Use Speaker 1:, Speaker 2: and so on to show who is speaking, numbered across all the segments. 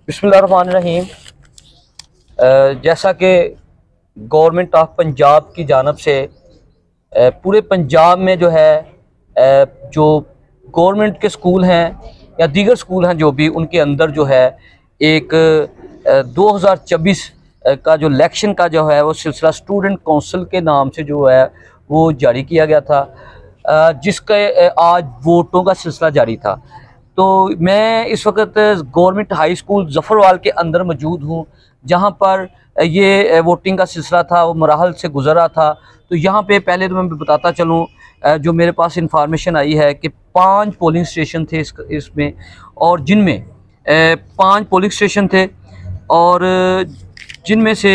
Speaker 1: बिस्मिल्लाहिर्रहमानिर्रहीम। जैसा कि गवर्नमेंट ऑफ पंजाब की जानब से पूरे पंजाब में जो है जो गवर्नमेंट के स्कूल हैं या दीगर स्कूल हैं जो भी उनके अंदर जो है एक 2024 का जो इलेक्शन का जो है वो सिलसिला स्टूडेंट काउंसिल के नाम से जो है वो जारी किया गया था, जिसके आज वोटों का सिलसिला जारी था। तो मैं इस वक्त गवर्नमेंट हाई स्कूल ज़फ़रवाल के अंदर मौजूद हूँ, जहाँ पर ये वोटिंग का सिलसिला था वो मराहल से गुजर रहा था। तो यहाँ पे पहले तो मैं बताता चलूँ, जो मेरे पास इंफॉर्मेशन आई है कि 5 पोलिंग स्टेशन थे इसमें, और जिनमें 5 पोलिंग स्टेशन थे, और जिनमें से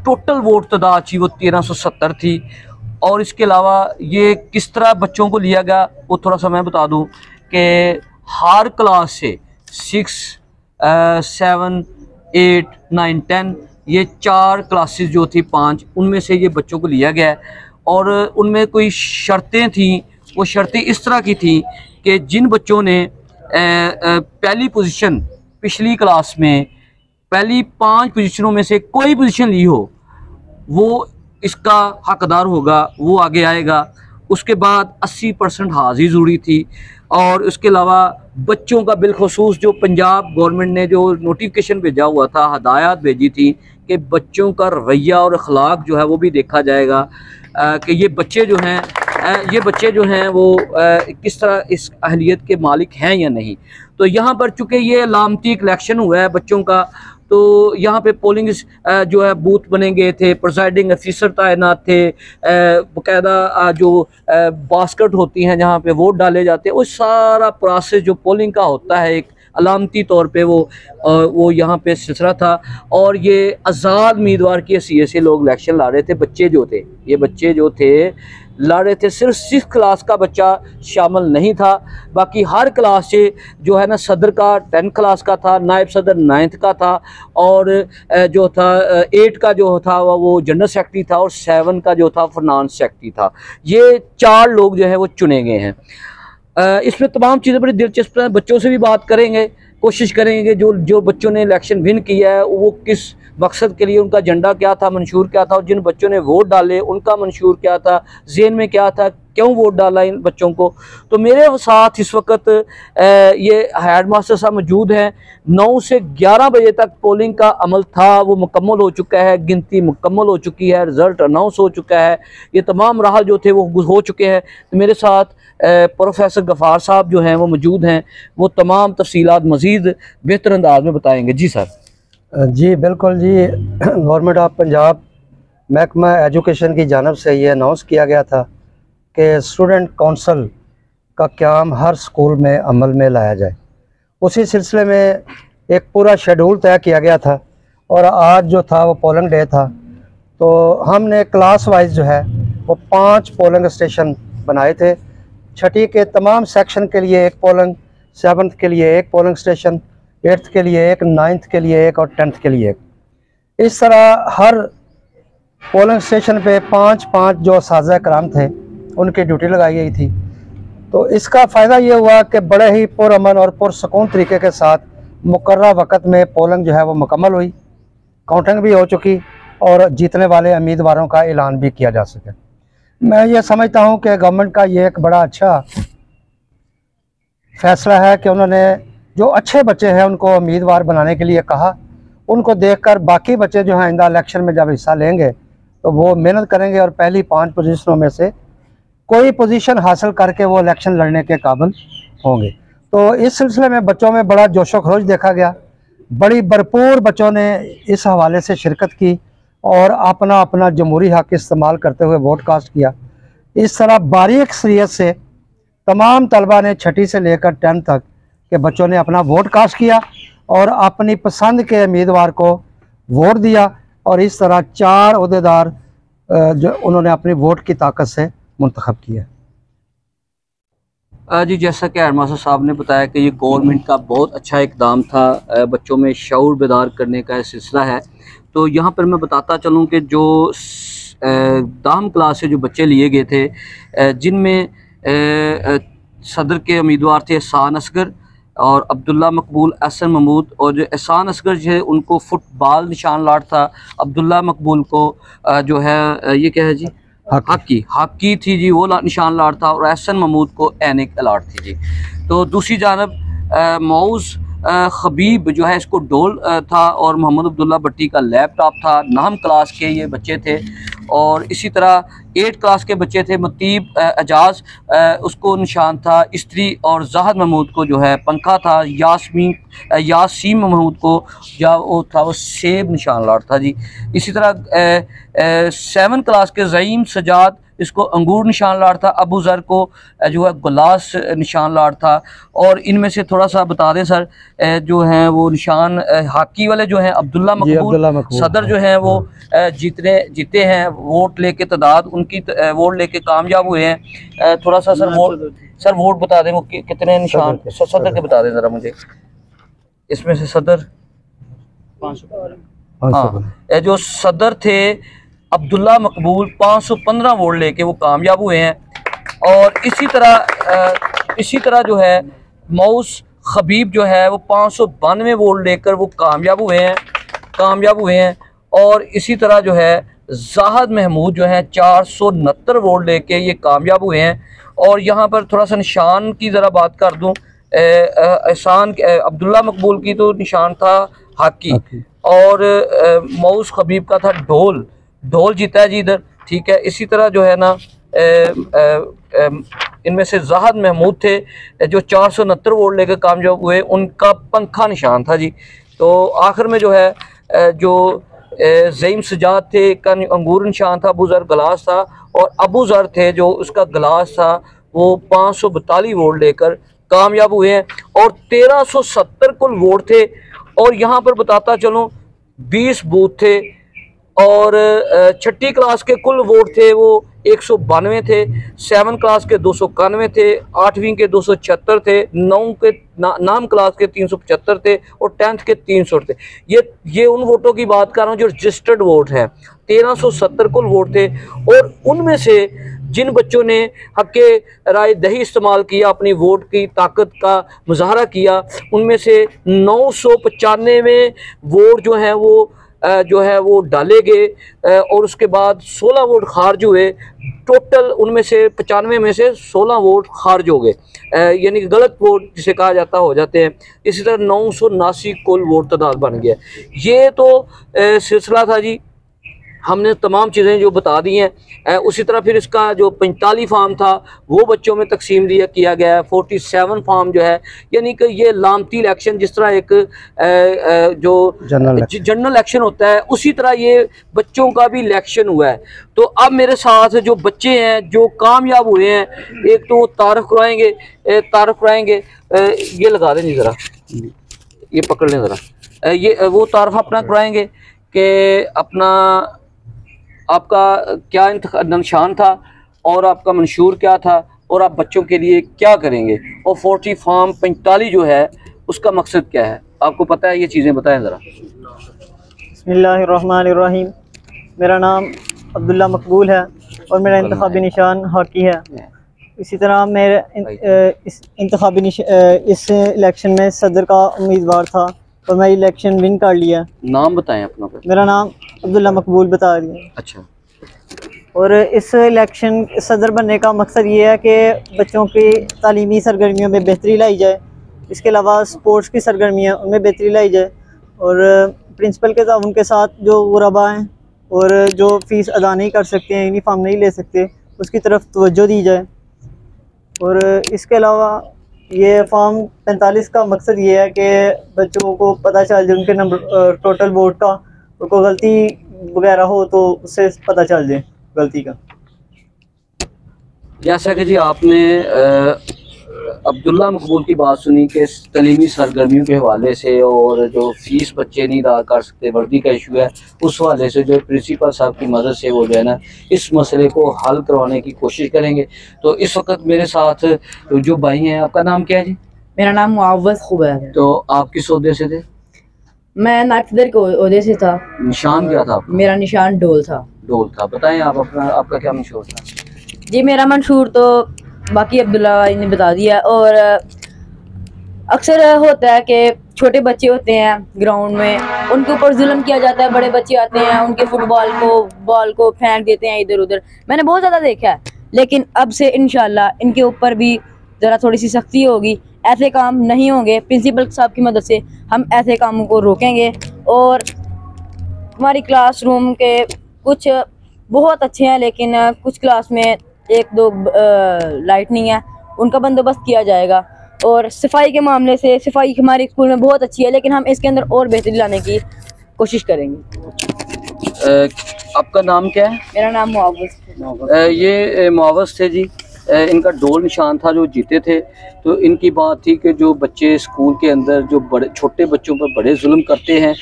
Speaker 1: टोटल वोट तादाद थी वो 1370 थी। और इसके अलावा ये किस तरह बच्चों को लिया गया वो थोड़ा सा मैं बता दूं कि हर क्लास से 6, 7, 8, 9, 10 ये 4 क्लासेस जो थी 5, उनमें से ये बच्चों को लिया गया है। और उनमें कोई शर्तें थी, वो शर्तें इस तरह की थी कि जिन बच्चों ने पहली पोजीशन पिछली क्लास में पहली 5 पोजीशनों में से कोई पोजीशन ली हो वो इसका हकदार होगा, वो आगे आएगा। उसके बाद 80% हाज़िरी ज़रूरी थी। और उसके अलावा बच्चों का बिलखसूस जो पंजाब गवर्नमेंट ने जो नोटिफिकेशन भेजा हुआ था, हदायत भेजी थी कि बच्चों का रवैया और अखलाक जो है वो भी देखा जाएगा कि ये बच्चे जो हैं वो किस तरह इस अहलियत के मालिक हैं या नहीं। तो यहाँ पर चूँकि ये अलामती इलेक्शन हुआ है बच्चों का, तो यहाँ पे पोलिंग जो है बूथ बने गए थे, प्रिजाइडिंग ऑफिसर तैनात थे, बाकायदा जो बास्केट होती हैं जहाँ पे वोट डाले जाते हैं, वो सारा प्रोसेस जो पोलिंग का होता है एक अलामती तौर पे वो यहाँ पे सिलसिला था। और ये आज़ाद उम्मीदवार की हैसियत से लोग इलेक्शन ला रहे थे। बच्चे जो थे लड़ रहे थे, सिर्फ 6 क्लास का बच्चा शामिल नहीं था, बाकी हर क्लास से जो है ना, सदर का 10 क्लास का था, नायब सदर 9th का था, और जो था 8 का जो था वो जनरल सेक्रेटरी था, और 7 का जो था फाइनेंस सेक्रेटरी था। ये 4 लोग जो है वो चुने गए हैं। इसमें तमाम चीज़ें बड़ी दिलचस्प हैं। बच्चों से भी बात करेंगे, कोशिश करेंगे जो बच्चों ने इलेक्शन विन किया है वो किस मकसद के लिए, उनका एजेंडा क्या था, मंशूर क्या था, और जिन बच्चों ने वोट डाले उनका मंशूर क्या था, ज़हन में क्या था, क्यों वोट डाला इन बच्चों को। तो मेरे साथ इस वक्त ये हेड मास्टर साहब मौजूद हैं। 9 से 11 बजे तक पोलिंग का अमल था, वो मुकम्मल हो चुका है, गिनती मुकम्मल हो चुकी है, रिज़ल्ट अनाउंस हो चुका है, ये तमाम राह जो थे वो हो चुके हैं। तो मेरे साथ प्रोफेसर गफ़ार साहब जो हैं वो मौजूद हैं, वो तमाम तफसीलात मज़ीद बेहतर अंदाज में बताएँगे। जी सर।
Speaker 2: जी बिल्कुल जी। गवर्नमेंट ऑफ पंजाब महकमा एजुकेशन की जानब से ये अनाउंस किया गया था कि स्टूडेंट काउंसिल का क़याम हर स्कूल में अमल में लाया जाए। उसी सिलसिले में एक पूरा शेड्यूल तय किया गया था, और आज जो था वो पोलिंग डे था। तो हमने क्लास वाइज जो है वो 5 पोलिंग स्टेशन बनाए थे। छठी के तमाम सेक्शन के लिए एक पोलिंग, 7th के लिए एक पोलिंग स्टेशन, 8th के लिए एक, 9th के लिए एक, और 10th के लिए एक। इस तरह हर पोलिंग स्टेशन पे 5-5 जो साज़ा कराम थे उनकी ड्यूटी लगाई गई थी। तो इसका फ़ायदा ये हुआ कि बड़े ही पुरअमन और पुरसकून तरीके के साथ मुकर्रर वक़्त में पोलिंग जो है वो मुकम्मल हुई, काउंटिंग भी हो चुकी, और जीतने वाले उम्मीदवारों का ऐलान भी किया जा सके। मैं ये समझता हूँ कि गवर्नमेंट का ये एक बड़ा अच्छा फ़ैसला है कि उन्होंने जो अच्छे बच्चे हैं उनको उम्मीदवार बनाने के लिए कहा। उनको देखकर बाकी बच्चे जो हैं आइंदा इलेक्शन में जब हिस्सा लेंगे तो वो मेहनत करेंगे, और पहली 5 पोजीशनों में से कोई पोजीशन हासिल करके वो इलेक्शन लड़ने के काबिल होंगे। तो इस सिलसिले में बच्चों में बड़ा जोशो खरोश देखा गया। बड़ी भरपूर बच्चों ने इस हवाले से शिरकत की और अपना अपना जमहूरी हक़ इस्तेमाल करते हुए वोट कास्ट किया। इस तरह बारीक सरीयत से तमाम तलबा ने छठी से लेकर 10th तक के बच्चों ने अपना वोट कास्ट किया और अपनी पसंद के उम्मीदवार को वोट दिया, और इस तरह 4 ओहदेदार जो उन्होंने अपनी वोट की ताकत से मुंतखब किया।
Speaker 1: जी, जैसा कि हेड मास्टर साहब ने बताया कि ये गवर्नमेंट का बहुत अच्छा इकदाम था, बच्चों में शऊर बेदार करने का सिलसिला है। तो यहाँ पर मैं बताता चलूँ कि जो 10th क्लास से जो बच्चे लिए गए थे, जिनमें सदर के उम्मीदवार थे एहसान असगर, और अब्दुल्ला मकबूल, एहसन महमूद, और जो एहसान असगर जो है उनको फुटबॉल निशान लाट था। अब्दुल्ला मकबूल को जो है ये क्या है जी, हॉकी थी जी, वो निशान लाट था। और एहसन महमूद को एनिक अलाट थी जी। तो दूसरी जानब मऊज़ खबीब जो है इसको डोल था, और मोहम्मद अब्दुल्ला भट्टी का लैपटॉप था। नाम क्लास के ये बच्चे थे। और इसी तरह 8 क्लास के बच्चे थे। मतीब एजाज उसको निशान था इस्त्री, और जाहद महमूद को जो है पंखा था। यासीम महमूद को या वो था वो सेब निशान लाट था जी। इसी तरह 7 क्लास के ज़ईम सजाद, इसको अंगूर निशान लाट था। अबू ज़र को जो है गिलास निशान लाट था। और इनमें से थोड़ा सा बता दें सर, जो हैं वो निशान हॉकी वाले जो हैं अब्दुल्ला मकबूल सदर जो हैं वो जीते हैं वोट लेके, तादाद उनकी वोट लेके कामयाब हुए हैं। थोड़ा सा सर वोट बता दें वो कितने निशान सदर के बता दें ज़रा मुझे। इसमें से सदर 500, हाँ, जो सदर थे अब्दुल्ला मकबूल 515 वोट लेके वो कामयाब हुए हैं। और इसी तरह जो है मऊस खबीब जो है वो 592 वोट लेकर वो कामयाब हुए हैं। और इसी तरह जो है जाहद महमूद जो है 469 वोट लेके ये कामयाब हुए हैं। और यहाँ पर थोड़ा सा निशान की ज़रा बात कर दूँ, एहसान अब्दुल्ला मकबूल की तो निशान था हॉकी, और मऊस खबीब का था ढोल जीता है जी इधर, ठीक है। इसी तरह जो है ना इनमें से जाहद महमूद थे जो 469 वोट लेकर कामयाब हुए, उनका पंखा निशान था जी। तो आखिर में जो है जो ज़ईम सजाद थे का अंगूर निशान था, अबू ज़र गिलास था, और अबू ज़र थे जो उसका गिलास था वो 542 वोट लेकर कामयाब हुए हैं। और 1370 कुल वोट थे। और यहाँ पर बताता चलूँ 20 बूथ थे। और 6ठी क्लास के कुल वोट थे वो 192 थे। 7 क्लास के 291 थे। 8वीं के 276 थे। 9 के नाम क्लास के 375 थे। और 10th के 300 थे। ये उन वोटों की बात कर रहा हूँ जो रजिस्टर्ड वोट हैं। 1370 कुल वोट थे। और उनमें से जिन बच्चों ने हक़ राय दही इस्तेमाल किया, अपनी वोट की ताकत का मुजाहरा किया, उनमें से 995 वोट जो है वो डाले गए। और उसके बाद 16 वोट खारिज हुए। टोटल उनमें से 95 में से 16 वोट खारिज हो गए, यानी कि गलत वोट जिसे कहा जाता हो जाते हैं। इसी तरह 979 कुल वोट तादाद बन गया। ये तो सिलसिला था जी, हमने तमाम चीज़ें जो बता दी हैं। उसी तरह फिर इसका जो 45 फार्म था वो बच्चों में तकसीम किया गया है। 47 फार्म जो है, यानी कि ये लामती इलेक्शन, जिस तरह एक जो जनरल इलेक्शन होता है उसी तरह ये बच्चों का भी इलेक्शन हुआ है। तो अब मेरे साथ जो बच्चे हैं जो कामयाब हुए हैं, एक तो तारफ़ कराएंगे, ये लगा दें ज़रा, ये पकड़ लें ज़रा, ये वो तारफ़ अपना कराएंगे कि अपना आपका क्या निशान था और आपका मंशूर क्या था और आप बच्चों के लिए क्या करेंगे, और 40 फार्म 45 जो है उसका मकसद क्या है, आपको पता है? ये चीज़ें बताएं ज़रा।
Speaker 3: बिस्मिल्लाहिर्रहमानिर्रहीम। मेरा नाम अब्दुल्ला मकबूल है और मेरा इंतखाबी निशान हॉकी है। इसी तरह मेरे इस इलेक्शन में सदर का उम्मीदवार था और मैं इलेक्शन विन कर लिया।
Speaker 1: नाम बताएं अपना।
Speaker 3: मेरा नाम अब्दुल्ला मकबूल बता रही है।
Speaker 1: अच्छा।
Speaker 3: और इस इलेक्शन सदर बनने का मकसद ये है कि बच्चों की तालीमी सरगर्मियों में बेहतरी लाई जाए, इसके अलावा स्पोर्ट्स की सरगर्मियाँ उनमें बेहतरी लाई जाए, और प्रिंसिपल के ताउन के साथ जो गुरबा हैं और जो फ़ीस अदा नहीं कर सकते हैं, यूनिफॉर्म नहीं ले सकते, उसकी तरफ तवज्जो दी जाए। और इसके अलावा ये फॉर्म 45 का मकसद ये है कि बच्चों को पता चल जाए उनके नंबर टोटल वोट का, और कोई गलती वगैरह हो तो उससे पता चल जाए गलती का।
Speaker 1: जैसा कि जी आपने अब्दुल्ला मकबूल की बात सुनी कि तलीमी सरगर्मियों के हवाले से और जो फ़ीस बच्चे नहीं अदा कर सकते, वर्दी का इशू है, उस हवाले से जो प्रिंसिपल साहब की मदद से वो जो है ना इस मसले को हल करवाने की कोशिश करेंगे। तो इस वक्त मेरे साथ जो भाई हैं, आपका नाम क्या है जी?
Speaker 4: मेरा नाम मुआव्वज़ खुबैर है।
Speaker 1: तो आप किस ओहदे से थे?
Speaker 4: मैं नायब सदर के ओहदे से था।
Speaker 1: निशान क्या था?
Speaker 4: मेरा निशान डोल था।
Speaker 1: बताएं आप आपका क्या मंशूर था?
Speaker 4: जी मेरा मंशूर तो बाकी अब्दुल्ला भाई ने बता दिया। और अक्सर होता है कि छोटे बच्चे होते हैं ग्राउंड में, उनके ऊपर जुल्म किया जाता है। बड़े बच्चे आते हैं, उनके बॉल को फेंक देते हैं इधर उधर। मैंने बहुत ज़्यादा देखा है, लेकिन अब से इंशाल्लाह इनके ऊपर भी ज़रा थोड़ी सी सख्ती होगी, ऐसे काम नहीं होंगे। प्रिंसिपल साहब की मदद से हम ऐसे कामों को रोकेंगे। और हमारी क्लासरूम के कुछ बहुत अच्छे हैं, लेकिन कुछ क्लास में एक दो लाइट नहीं है, उनका बंदोबस्त किया जाएगा। और सफाई के मामले से, सफाई हमारे स्कूल में बहुत अच्छी है, लेकिन हम इसके अंदर और बेहतरी लाने की कोशिश करेंगे।
Speaker 1: आपका नाम क्या है?
Speaker 4: मेरा नाम मुआवज़।
Speaker 1: ये मुआवज़ थे जी। इनका डोल निशान था जो जीते थे। तो इनकी बात थी कि जो बच्चे स्कूल के अंदर जो बड़े छोटे बच्चों पर बड़े जुल्म करते हैं,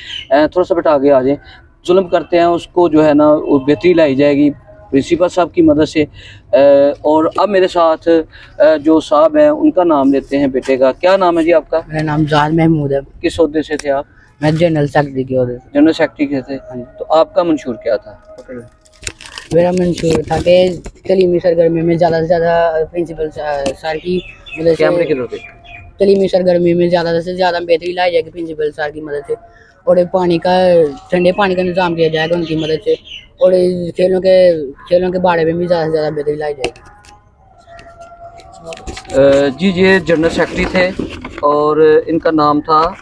Speaker 1: थोड़ा सा बेटा आगे आ जाए, जुल्म करते हैं, उसको जो है ना वो बेहतरी लाई जाएगी प्रिंसिपल साहब की मदद से। और अब मेरे साथ जो साहब हैं उनका नाम लेते हैं बेटे का। क्या नाम है जी आपका?
Speaker 5: मेरा नाम जाद महमूद है।
Speaker 1: किस ओहदे से थे आप?
Speaker 5: मैं जनरल सेक्रेटरी के ओहदे से।
Speaker 1: जनरल सेक्रेटरी के थे। तो आपका मंशूर क्या था?
Speaker 5: मेरा मंशूर था कि तलीमी सरगर्मी में ज़्यादा से ज़्यादा प्रिंसिपल सर की मदद से तलीमी सरगर्मी में ज़्यादा से ज़्यादा बेहतरी लाई जाएगी प्रिंसिपल सर की मदद से। और पानी का, ठंडे पानी का इंतजाम किया जाएगा उनकी मदद से। और खेलों के बारे में भी ज़्यादा से ज़्यादा बेहतरी लाई जाएगी।
Speaker 1: जी ये जनरल सेक्रेटरी थे और इनका नाम था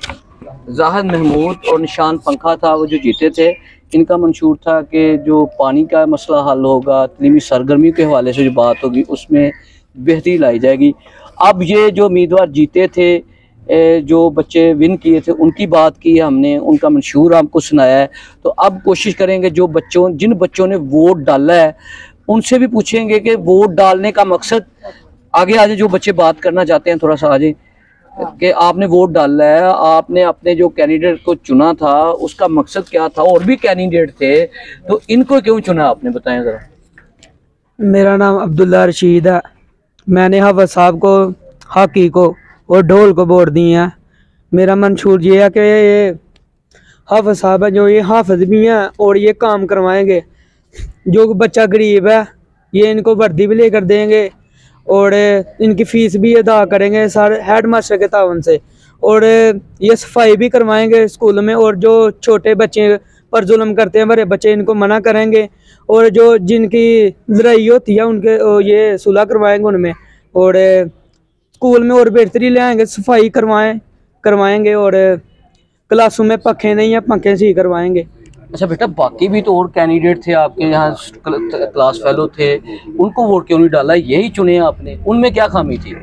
Speaker 1: जाहिद महमूद और निशान पंखा था, वो जो जीते थे। इनका मंशूर था कि जो पानी का मसला हल होगा, तलीमी सरगर्मी के हवाले से जो बात होगी उसमें बेहतरी लाई जाएगी। अब ये जो उम्मीदवार जीते थे, जो बच्चे विन किए थे, उनकी बात की हमने, उनका मंशूर आपको सुनाया है। तो अब कोशिश करेंगे जिन बच्चों ने वोट डाला है उनसे भी पूछेंगे कि वोट डालने का मकसद, आगे आ जाए जो बच्चे बात करना चाहते हैं थोड़ा सा आ जाए, कि आपने वोट डाला है, आपने अपने जो कैंडिडेट को चुना था उसका मकसद क्या था? और भी कैंडिडेट थे, तो इनको क्यों चुना आपने, बताएं ज़रा।
Speaker 6: मेरा नाम अब्दुल्ला रशीद है। मैंने हाफिज साहब को, हाकी को और ढोल को वोट दिए हैं। मेरा मंशूर ये है कि ये हाफिज साहब है, जो ये हाफिज भी हैं और ये काम करवाएंगे। जो बच्चा गरीब है ये इनको वर्दी भी लेकर देंगे और इनकी फ़ीस भी अदा करेंगे सारे हेड मास्टर के तावन से। और ये सफाई भी करवाएंगे स्कूल में। और जो छोटे बच्चे पर जुल्म करते हैं, बड़े बच्चे, इनको मना करेंगे। और जो जिनकी लड़ाई होती है उनके ये सुलह करवाएंगे उनमें। और स्कूल में और बेहतरी ले आएंगे, सफाई करवाएंगे। और क्लासों में पंखे नहीं है, पंखे सही करवाएंगे।
Speaker 1: अच्छा बेटा, बाकी भी तो और कैंडिडेट थे आपके यहाँ, क्लास फेलो थे, उनको वोट क्यों नहीं डाला? यही चुने आपने, उनमें क्या खामी थी?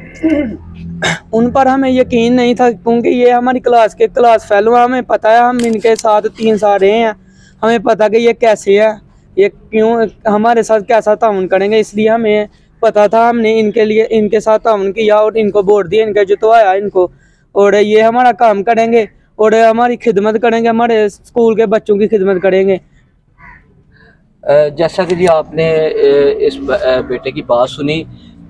Speaker 6: उन पर हमें यकीन नहीं था, क्योंकि ये हमारी क्लास फेलो हैं। हमें पता है, हम इनके साथ 3 साल रहे हैं, हमें पता कि ये कैसे है, ये क्यों हमारे साथ कैसा ताउन करेंगे, इसलिए हमें पता था। हमने इनके साथ ताउन किया और इनको वोट दिया, इनका जितवाया इनको। और ये हमारा काम करेंगे और हमारी खिदमत करेंगे, हमारे स्कूल के बच्चों की खिदमत करेंगे।
Speaker 1: जैसा कि जी आपने इस बेटे की बात सुनी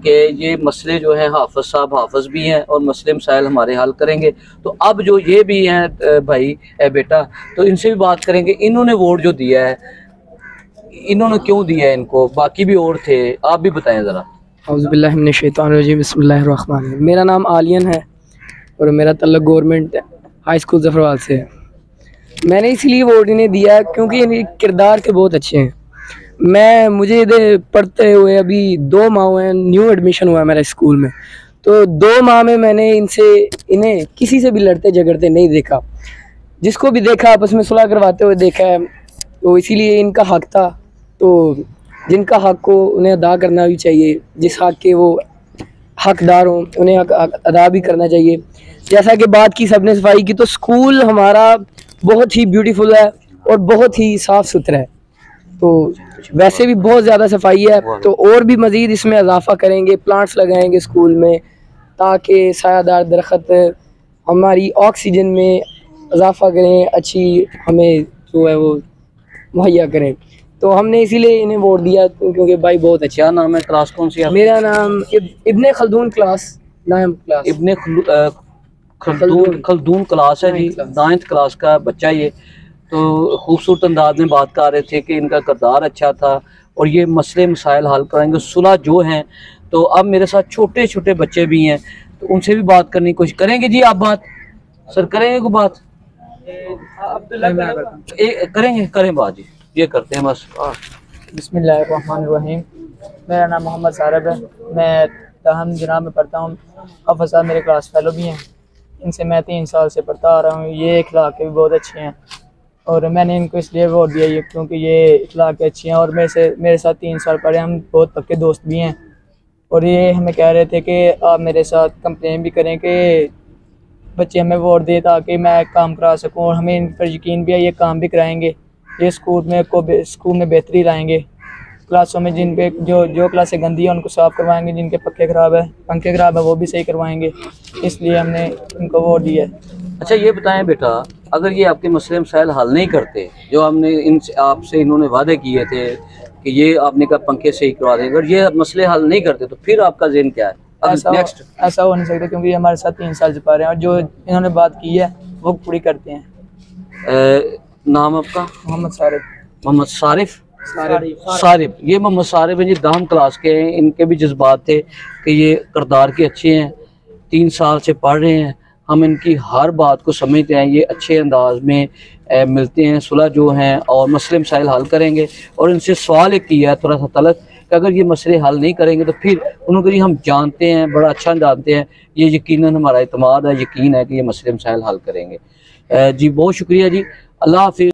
Speaker 1: कि ये मसले जो हैं, हाफिज साहब हाफिज भी हैं और मसले मसाइल हमारे हल करेंगे। तो अब जो ये भी हैं भाई बेटा, तो इनसे भी बात करेंगे। इन्होंने वोट जो दिया है, इन्होंने क्यों दिया है इनको? बाकी भी और थे, आप भी बताएं ज़रा।
Speaker 7: औज़ुबिल्लाहि मिनश्शैतानिर्रजीम, बिस्मिल्लाहिर्रहमानिर्रहीम। मेरा नाम आलियन है और मेरा तल्लुक़ गवर्नमेंट हाई स्कूल ज़फ़रवाल से है। मैंने इसलिए वोट इन्हें दिया क्योंकि इनके किरदार के बहुत अच्छे हैं। मुझे इधर पढ़ते हुए अभी 2 माह हुए हैं, न्यू एडमिशन हुआ है मेरे स्कूल में। तो 2 माह में मैंने इन्हें किसी से भी लड़ते झगड़ते नहीं देखा। जिसको भी देखा आपस में सुलह करवाते हुए देखा है। तो इसीलिए इनका हक था, तो जिनका हक को उन्हें अदा करना भी चाहिए। जिस हक के वो हकदार हों उन्हें हक अदा भी करना चाहिए। जैसा कि बात की सबने सफाई की, तो स्कूल हमारा बहुत ही ब्यूटीफुल है और बहुत ही साफ़ सुथरा है। तो वैसे भी बहुत ज़्यादा सफाई है, तो और भी मज़ीद इसमें इजाफा करेंगे, प्लांट्स लगाएंगे स्कूल में, ताकि सायादार दरख्त हमारी ऑक्सीजन में इजाफा करें, अच्छी हमें जो है वो मुहैया करें। तो हमने इसीलिए इन्हें वोट दिया, क्योंकि भाई बहुत अच्छा।
Speaker 1: नाम है, क्लास कौन सी है?
Speaker 7: मेरा नाम इब्ने खल्दून क्लास, 9th क्लास।
Speaker 1: इब्ने खल्दून क्लास है जी, 9th क्लास का बच्चा। ये तो खूबसूरत अंदाज में बात कर रहे थे कि इनका किरदार अच्छा था और ये मसले मसाइल हल कराएंगे, सुलह जो हैं। तो अब मेरे साथ छोटे छोटे बच्चे भी हैं, तो उनसे भी बात करने की कोशिश करेंगे। जी आप बात सर करेंगे कोई बात? करेंगे, करें बात जी, ये करते हैं बस।
Speaker 8: बिस्मिल्लाहिर्रहमानिर्रहीम। मेरा नाम मोहम्मद सारब है, मैं ताहम जनाब में पढ़ता हूँ। हाफ़िज़ साहब मेरे क्लास फेलो भी हैं, इनसे मैं 3 साल से पढ़ता आ रहा हूँ। ये अखलाक के भी बहुत अच्छे हैं और मैंने इनको इसलिए वोट दिया ये क्योंकि ये अखलाक के अच्छे हैं और मेरे साथ 3 साल पढ़े, हम बहुत पक्के दोस्त भी हैं। और ये हमें कह रहे थे कि आप मेरे साथ कंप्लेन भी करें कि बच्चे हमें वोट दे ताकि मैं काम करा सकूं, और हमें इन पर यकीन भी है ये काम भी कराएंगे। ये स्कूल में बेहतरी लाएंगे। क्लासों में जिन पे जो क्लासें गंदी हैं उनको साफ़ करवाएंगे, जिनके पंखे ख़राब है वो भी सही करवाएंगे। इसलिए हमने इनको वोट दिया है।
Speaker 1: अच्छा ये बताएं बेटा, अगर ये आपके मसले मसाइल हल नहीं करते, जो हमने इनसे आपसे इन्होंने वादे किए थे कि ये आपने कहा पंखे सही करवा देंगे, अगर ये मसले हल नहीं करते तो फिर आपका ज़हन क्या है?
Speaker 8: ऐसा हो नहीं सकता क्योंकि ये हमारे साथ 3 साल से पढ़ रहे हैं और जो इन्होंने बात की है वो पूरी करते हैं।
Speaker 1: नाम आपका?
Speaker 8: मोहम्मद सारिफ।
Speaker 1: मोहम्मद सारिफ। ये मोहम्मद सारिफ हैं जी, 10वीं क्लास के हैं। इनके भी जज्बात थे कि ये किरदार के अच्छे हैं, 3 साल से पढ़ रहे हैं, हम इनकी हर बात को समझते हैं, ये अच्छे अंदाज में मिलते हैं, सुलह जो हैं और मसले मसाइल हल करेंगे। और इनसे सवाल एक किया है थोड़ा सा तलक कि अगर ये मसले हल नहीं करेंगे तो फिर उन्होंने हम जानते हैं, बड़ा अच्छा जानते हैं, ये यकीनन हमारा इत्मीनान है, यकीन है कि ये मसले मसाइल हल करेंगे। जी बहुत शुक्रिया जी, अल्लाह हाफिज़।